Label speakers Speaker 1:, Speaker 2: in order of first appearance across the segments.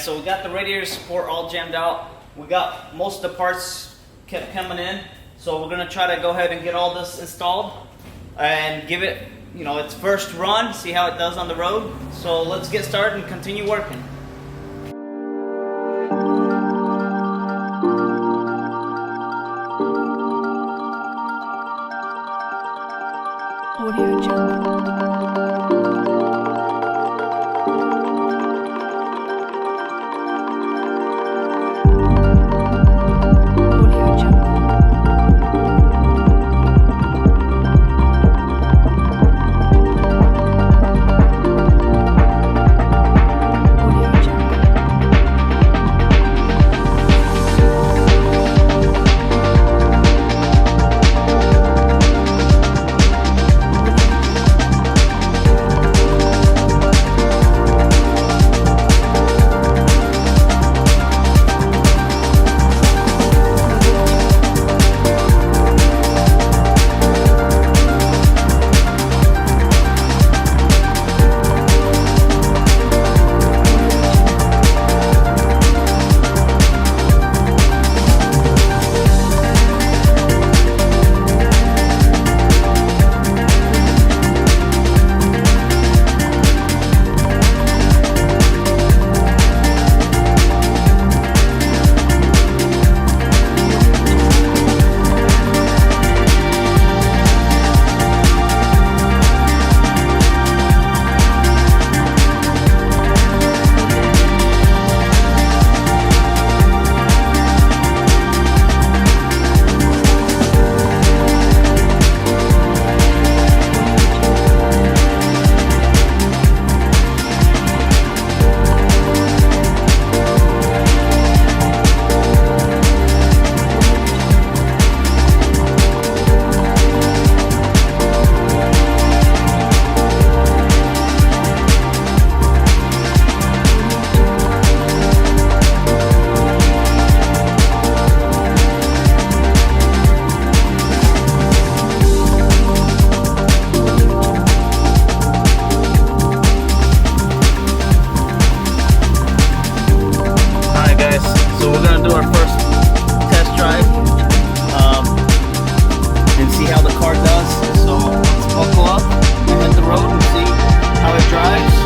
Speaker 1: so we got the radiator support all jammed out. We got most of the parts kept coming in. So we're gonna try to go ahead and get all this installed and give it, its first run, see how it does on the road. So let's get started and continue working.
Speaker 2: Audio Jungle.
Speaker 1: So we're gonna do our first test drive and see how the car does. So let's buckle up and hit the road and see how it drives.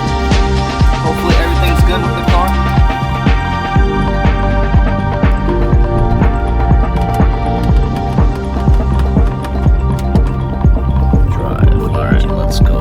Speaker 1: Hopefully everything's good with the car. Drive. Alright, let's go.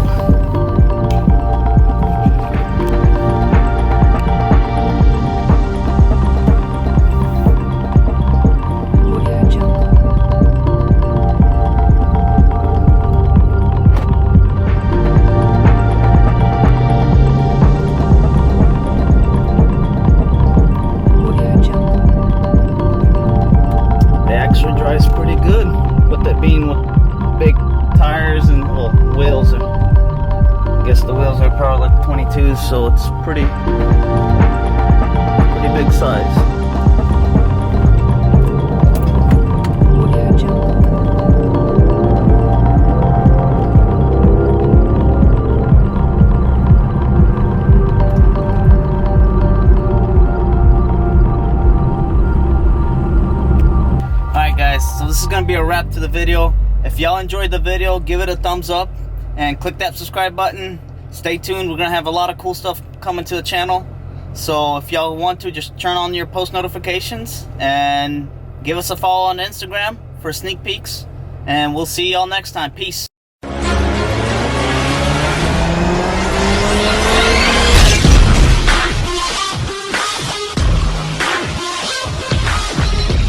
Speaker 1: Drives pretty good with it being with big tires and wheels. I guess the wheels are probably like 22s, so it's pretty big size. So this is going to be a wrap to the video. If y'all enjoyed the video, give it a thumbs up and click that subscribe button. Stay tuned. We're going to have a lot of cool stuff coming to the channel. So if y'all want to, just turn on your post notifications and give us a follow on Instagram for sneak peeks. And we'll see y'all next time. Peace.